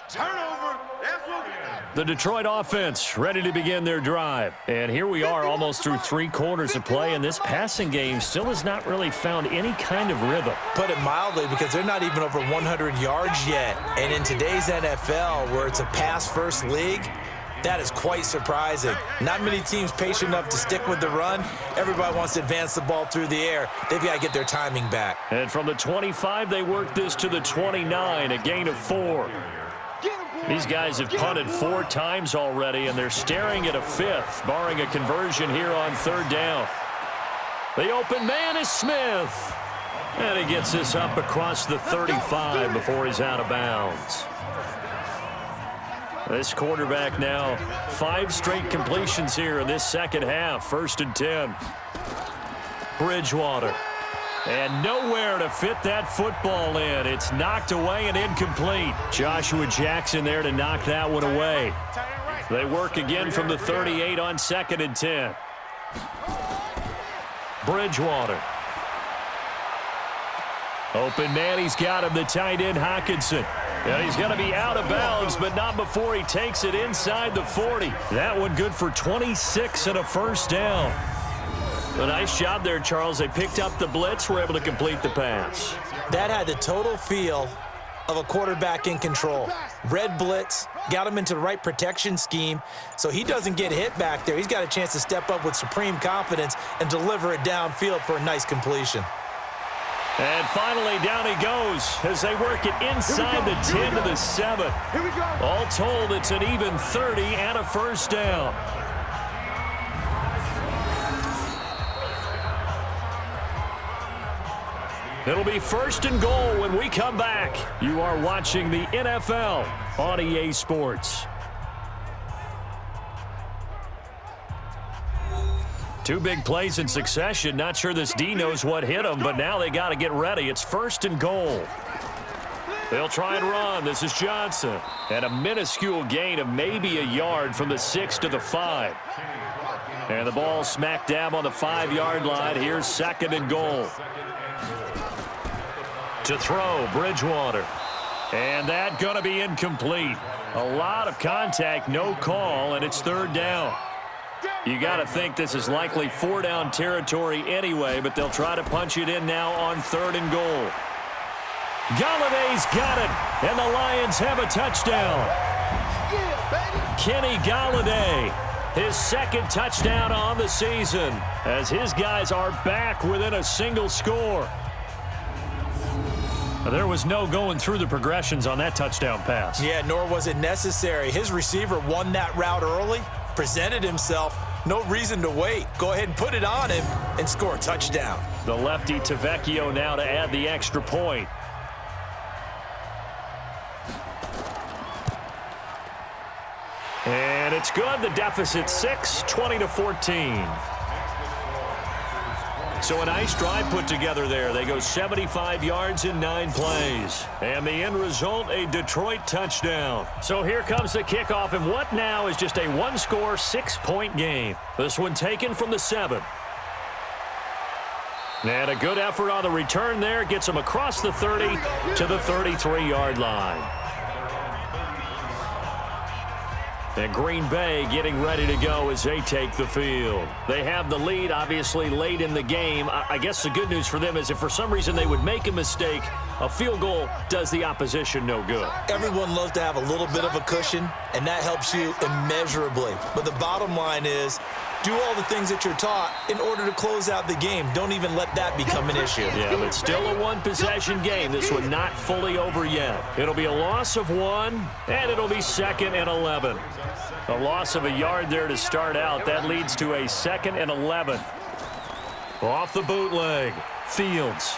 Turnover. That's what we The Detroit offense ready to begin their drive. And here we are almost through 3 quarters of play, and this passing game still has not really found any kind of rhythm. Put it mildly, because they're not even over 100 yards yet. And in today's NFL, where it's a pass-first league, that is quite surprising. Not many teams patient enough to stick with the run. Everybody wants to advance the ball through the air. They've got to get their timing back. And from the 25, they work this to the 29, a gain of 4. These guys have punted 4 times already, and they're staring at a 5th, barring a conversion here on 3rd down. The open man is Smith. And he gets this up across the 35 before he's out of bounds. This quarterback now, 5 straight completions here in this second half. 1st and 10. Bridgewater. And nowhere to fit that football in. It's knocked away and incomplete. Joshua Jackson there to knock that one away. They work again from the 38 on 2nd and 10. Bridgewater. Open man, he's got him, the tight end Hockenson. And he's going to be out of bounds, but not before he takes it inside the 40. That one good for 26 and a 1st down. A nice job there, Charles. They picked up the blitz, were able to complete the pass. That had the total feel of a quarterback in control. Red blitz, got him into the right protection scheme, so he doesn't get hit back there. He's got a chance to step up with supreme confidence and deliver it downfield for a nice completion. And finally, down he goes as they work it inside the 10 to the 7. Here we go. All told, it's an even 30 and a 1st down. It'll be 1st and goal when we come back. You are watching the NFL on EA Sports. Two big plays in succession. Not sure this D knows what hit him, but now they got to get ready. It's 1st and goal. They'll try and run. This is Johnson. And a minuscule gain of maybe a yard from the 6 to the 5. And the ball smack dab on the 5-yard line. Here's 2nd and goal. To throw, Bridgewater. And that going to be incomplete. A lot of contact, no call, and it's 3rd down. You got to think this is likely 4-down territory anyway, but they'll try to punch it in now on 3rd and goal. Galladay's got it, and the Lions have a touchdown. Kenny Galladay, his 2nd touchdown on the season, as his guys are back within a single score. There was no going through the progressions on that touchdown pass. Yeah, nor was it necessary. His receiver won that route early, presented himself. No reason to wait. Go ahead and put it on him and score a touchdown. The lefty Tavecchio now to add the extra point. And it's good. The deficit 6, 20-14. So a nice drive put together there. They go 75 yards in 9 plays. And the end result, a Detroit touchdown. So here comes the kickoff, and what now is just a 1-score, 6-point game. This one taken from the 7. And a good effort on the return there. Gets them across the 30 to the 33-yard line. And Green Bay getting ready to go as they take the field. They have the lead, obviously, late in the game. I guess the good news for them is if for some reason they would make a mistake, a field goal does the opposition no good. Everyone loves to have a little bit of a cushion, and that helps you immeasurably. But the bottom line is, do all the things that you're taught in order to close out the game. Don't even let that become an issue. Yeah, but still a 1-possession game. This one not fully over yet. It'll be a loss of 1, and it'll be 2nd and 11. A loss of a yard there to start out. That leads to a 2nd and 11. Off the bootleg, Fields.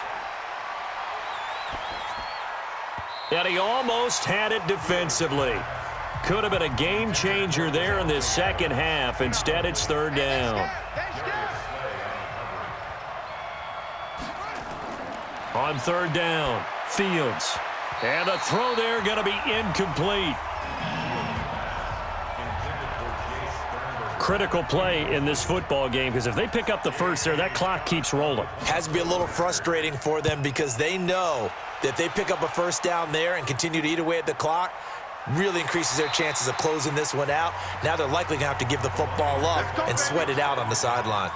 And he almost had it defensively. Could have been a game changer there in this second half. Instead, it's 3rd down. On 3rd down, Fields. And the throw there going to be incomplete. Critical play in this football game, because if they pick up the first there, that clock keeps rolling. Has to be a little frustrating for them because they know that if they pick up a 1st down there and continue to eat away at the clock, really increases their chances of closing this one out. Now they're likely going to have to give the football up and sweat it out on the sideline.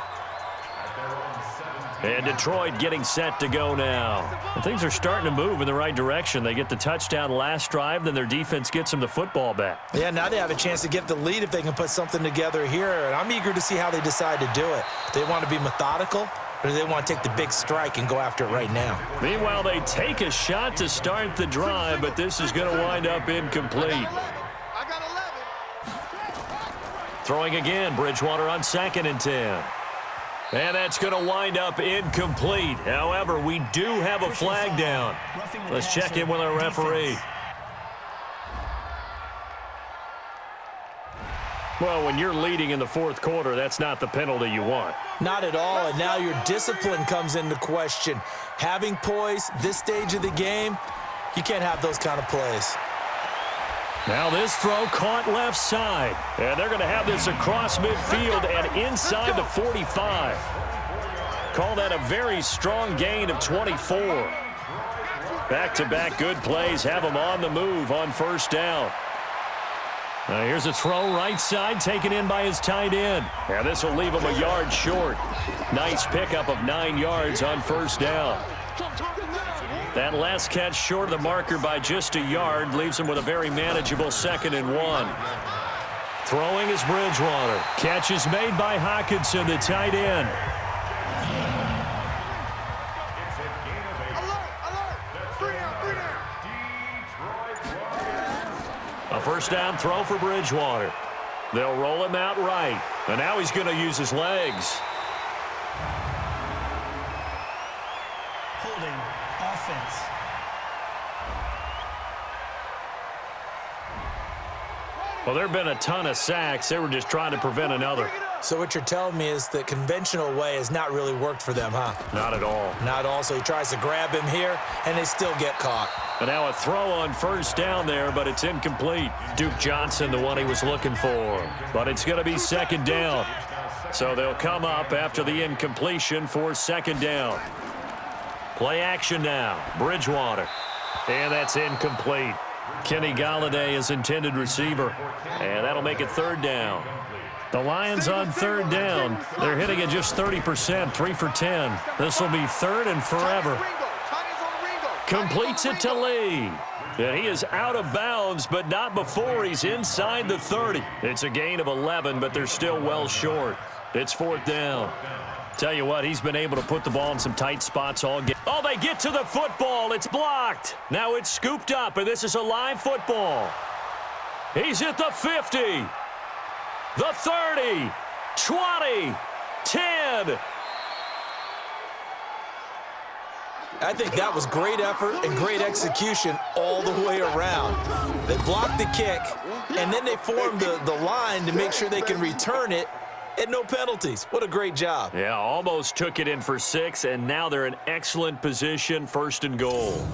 And Detroit getting set to go now. And things are starting to move in the right direction. They get the touchdown last drive, then their defense gets them the football back. Yeah, now they have a chance to get the lead if they can put something together here. And I'm eager to see how they decide to do it. Do they want to be methodical, or do they want to take the big strike and go after it right now? Meanwhile, they take a shot to start the drive, but this is going to wind up incomplete. I got 11. Throwing again, Bridgewater on 2nd and 10. And that's going to wind up incomplete. However, we do have a flag down. Let's check in with our referee. Well, when you're leading in the 4th quarter, that's not the penalty you want. Not at all, and now your discipline comes into question. Having poise this stage of the game, you can't have those kind of plays. Now this throw caught left side. And they're going to have this across midfield and inside the 45. Call that a very strong gain of 24. Back-to-back good plays have them on the move on 1st down. Now here's a throw right side taken in by his tight end. And this will leave him a yard short. Nice pickup of 9 yards on 1st down. That last catch short of the marker by just a yard leaves him with a very manageable 2nd and 1. Throwing is Bridgewater. Catch is made by Hockenson, the tight end. A 1st down throw for Bridgewater. They'll roll him out right. And now he's going to use his legs. Holding. Offense. Well, there have been a ton of sacks. They were just trying to prevent another. So what you're telling me is the conventional way has not really worked for them, huh? Not at all. Not all. So he tries to grab him here, and they still get caught. And now a throw on first down there, but it's incomplete. Duke Johnson, the one he was looking for. But it's going to be second down. So they'll come up after the incompletion for second down. Play action now. Bridgewater. And that's incomplete. Kenny Golladay is intended receiver. And that'll make it third down. The Lions on third down. They're hitting at just 30%, 3 for 10. This will be third and forever. Completes it to Lee. And he is out of bounds, but not before he's inside the 30. It's a gain of 11, but they're still well short. It's fourth down. Tell you what, he's been able to put the ball in some tight spots all game. Oh, they get to the football. It's blocked. Now it's scooped up, and this is a live football. He's at the 50, the 30, 20, 10. I think that was great effort and great execution all the way around. They blocked the kick, and then they formed the line to make sure they can return it and no penalties. What a great job. Yeah, almost took it in for 6, and now they're in excellent position, first and goal.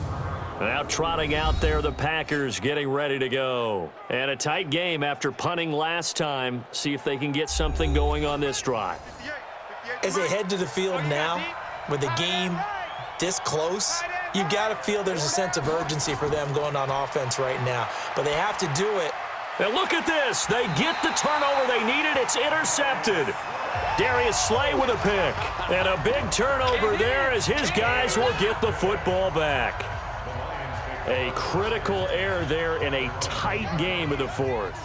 Now trotting out there, the Packers getting ready to go. And a tight game after punting last time. See if they can get something going on this drive. As they head to the field now, with the game this close, you've got to feel there's a sense of urgency for them going on offense right now. But they have to do it. And look at this. They get the turnover they needed. It's intercepted. Darius Slay with a pick. And a big turnover there as his guys will get the football back. A critical error there in a tight game of the fourth.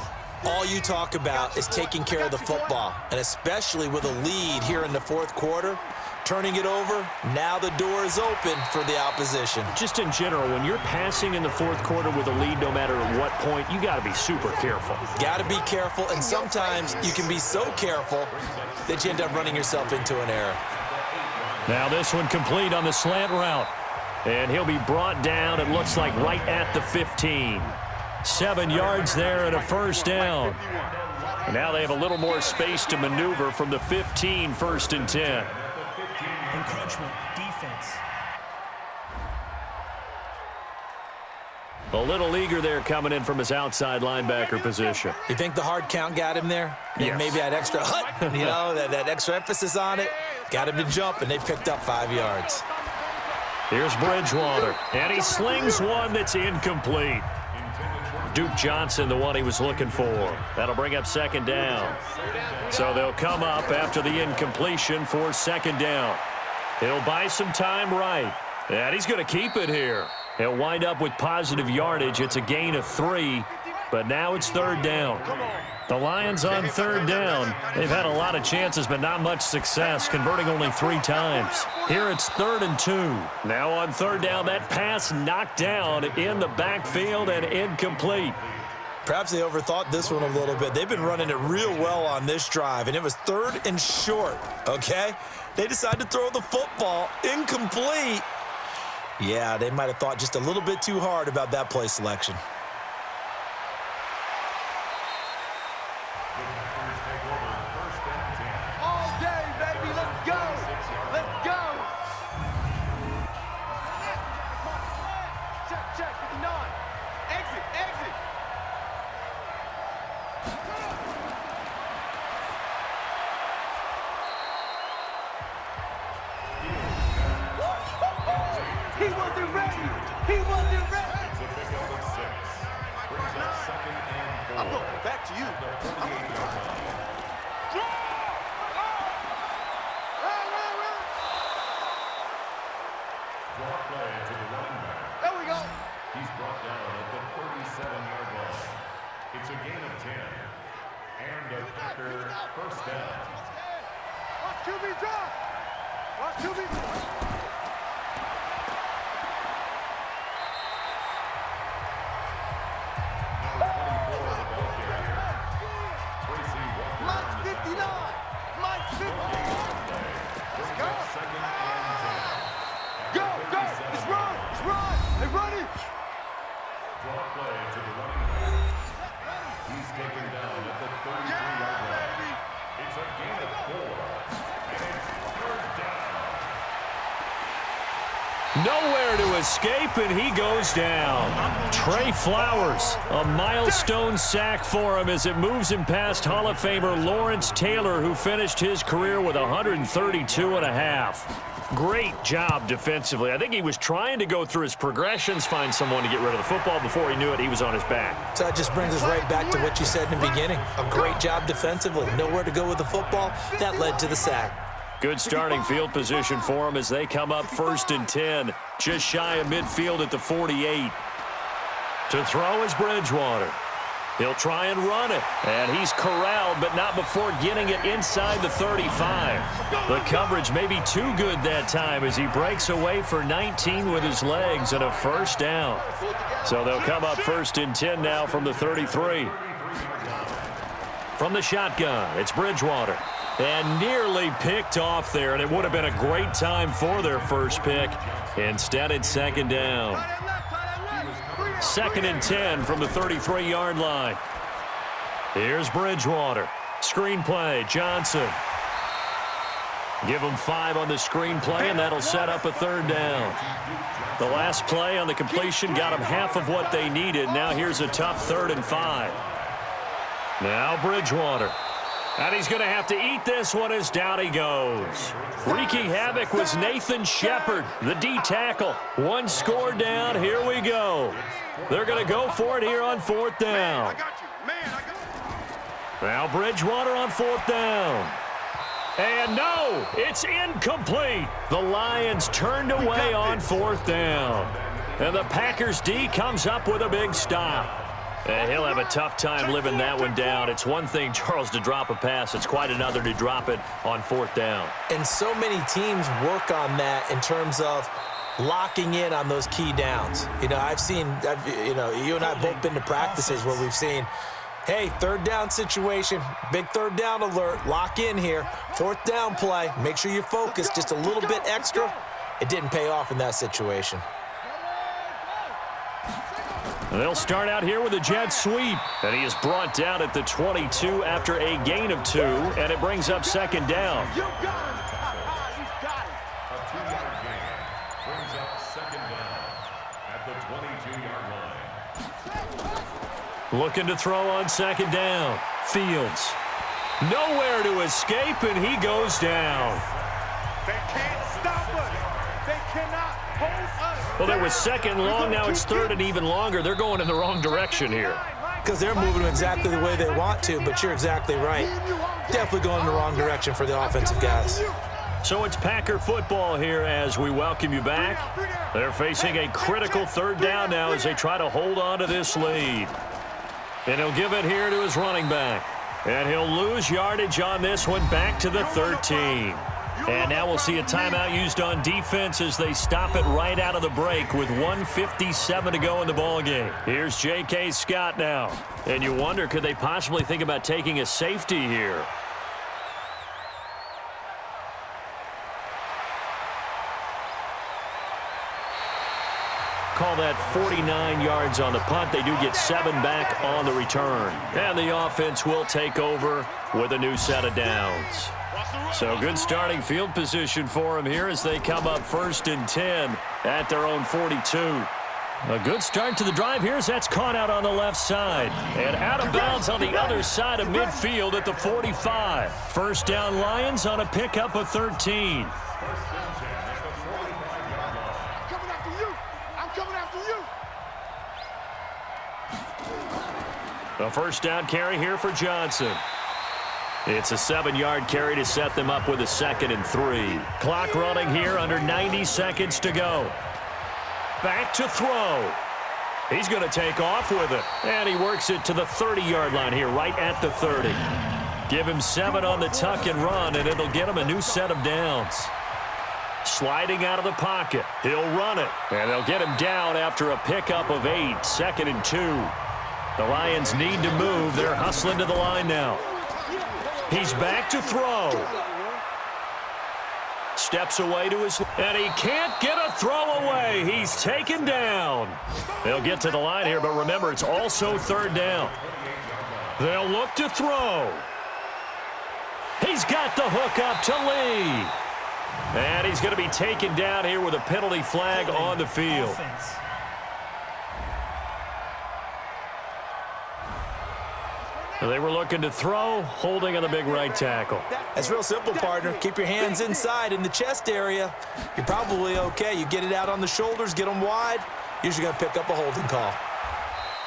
All you talk about is taking care of the football, and especially with a lead here in the fourth quarter, turning it over, now the door is open for the opposition. Just in general, when you're passing in the fourth quarter with a lead, no matter at what point, you got to be super careful. Got to be careful, and sometimes you can be so careful that you end up running yourself into an error. Now this one complete on the slant route. And he'll be brought down, it looks like, right at the 15. 7 yards there and a first down. And now they have a little more space to maneuver from the 15, first and 10. Encroachment, defense. A little eager there coming in from his outside linebacker position. You think the hard count got him there? Yes. Maybe that extra hut, you know, that extra emphasis on it. Got him to jump, and they picked up 5 yards. Here's Bridgewater, and he slings one that's incomplete. Duke Johnson, the one he was looking for. That'll bring up second down. So they'll come up after the incompletion for second down. He'll buy some time right, and he's going to keep it here. He'll wind up with positive yardage. It's a gain of 3, but now it's third down. The Lions on third down. They've had a lot of chances, but not much success, converting only 3 times. Here it's 3rd and 2. Now on third down, that pass knocked down in the backfield and incomplete. Perhaps they overthought this one a little bit. They've been running it real well on this drive, and it was 3rd and short, okay? They decided to throw the football incomplete. Yeah, they might have thought just a little bit too hard about that play selection. Go, go! Nowhere to escape, and he goes down. Trey Flowers, a milestone sack for him as it moves him past Hall of Famer Lawrence Taylor, who finished his career with 132.5. Great job defensively. I think he was trying to go through his progressions, find someone to get rid of the football. Before he knew it, he was on his back. So that just brings us right back to what you said in the beginning. A great job defensively. Nowhere to go with the football. That led to the sack. Good starting field position for him as they come up 1st and 10. Just shy of midfield at the 48. To throw is Bridgewater. He'll try and run it. And he's corralled, but not before getting it inside the 35. The coverage may be too good that time as he breaks away for 19 with his legs and a first down. So they'll come up 1st and 10 now from the 33. From the shotgun, it's Bridgewater. And nearly picked off there, and it would have been a great time for their first pick. Instead, it's 2nd down. 2nd and 10 from the 33-yard line. Here's Bridgewater. Screenplay, Johnson. Give him 5 on the screenplay, and that'll set up a 3rd down. The last play on the completion got them half of what they needed. Now here's a tough 3rd and 5. Now Bridgewater. And he's going to have to eat this one as down he goes. Wreaking havoc was Nathan Shepard, the D tackle. 1 score down. Here we go. They're going to go for it here on 4th down. Now Bridgewater on 4th down. And no, it's incomplete. The Lions turned away on 4th down. And the Packers D comes up with a big stop. And he'll have a tough time living that one down. It's one thing, Charles, to drop a pass. It's quite another to drop it on 4th down. And so many teams work on that in terms of locking in on those key downs. You know, you and I both been to practices where we've seen, hey, 3rd down situation, big 3rd down alert, lock in here, 4th down play, make sure you're focused just a little bit extra. It didn't pay off in that situation. They'll start out here with a jet sweep. And he is brought down at the 22 after a gain of 2, and it brings up 2nd down. A 2-yard gain brings up 2nd down at the 22-yard line. Looking to throw on 2nd down. Fields. Nowhere to escape, and he goes down. They can't stop us. They cannot hold us. Well, there was 2nd long. Now it's 3rd and even longer. They're going in the wrong direction here. Because they're moving exactly the way they want to, but you're exactly right. Definitely going in the wrong direction for the offensive guys. So it's Packer football here as we welcome you back. They're facing a critical 3rd down now as they try to hold on to this lead. And he'll give it here to his running back. And he'll lose yardage on this one back to the 13. And now we'll see a timeout used on defense as they stop it right out of the break with 1:57 to go in the ballgame. Here's J.K. Scott now. And you wonder, could they possibly think about taking a safety here? Call that 49 yards on the punt. They do get 7 back on the return. And the offense will take over with a new set of downs. So good starting field position for them here as they come up 1st and 10 at their own 42. A good start to the drive here as that's caught out on the left side. And out of bounds on the other side of midfield at the 45. First down Lions on a pickup of 13. A first down carry here for Johnson. It's a 7-yard carry to set them up with a 2nd and 3. Clock running here, under 90 seconds to go. Back to throw. He's going to take off with it. And he works it to the 30-yard line here, right at the 30. Give him 7 on the tuck and run, and it'll get him a new set of downs. Sliding out of the pocket. He'll run it. And they'll get him down after a pickup of 8. 2nd and 2. The Lions need to move. They're hustling to the line now. He's back to throw. Steps away to his... And he can't get a throw away. He's taken down. They'll get to the line here, but remember, it's also 3rd down. They'll look to throw. He's got the hook up to Lee. And he's going to be taken down here with a penalty flag on the field. Offense. They were looking to throw, holding on the big right tackle. That's real simple, partner. Keep your hands inside in the chest area. You're probably okay. You get it out on the shoulders, get them wide. Usually going to pick up a holding call.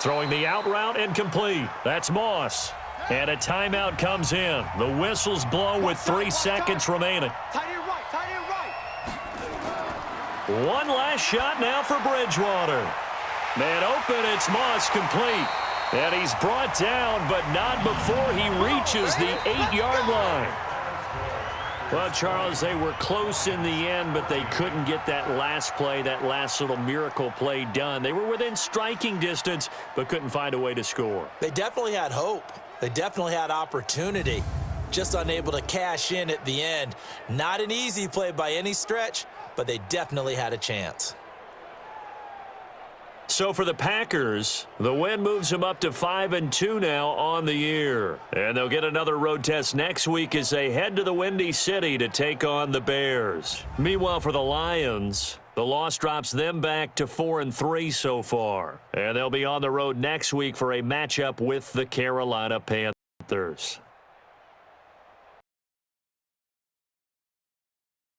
Throwing the out route incomplete. That's Moss. And a timeout comes in. The whistles blow with 3 seconds remaining. Tight end right, tight end right. One last shot now for Bridgewater. Man open, it's Moss complete. And he's brought down, but not before he reaches the 8-yard line. Well, Charles, they were close in the end, but they couldn't get that last play, that last little miracle play done. They were within striking distance, but couldn't find a way to score. They definitely had hope. They definitely had opportunity. Just unable to cash in at the end. Not an easy play by any stretch, but they definitely had a chance. So for the Packers, the win moves them up to 5-2 now on the year. And they'll get another road test next week as they head to the Windy City to take on the Bears. Meanwhile, for the Lions, the loss drops them back to 4-3 so far. And they'll be on the road next week for a matchup with the Carolina Panthers.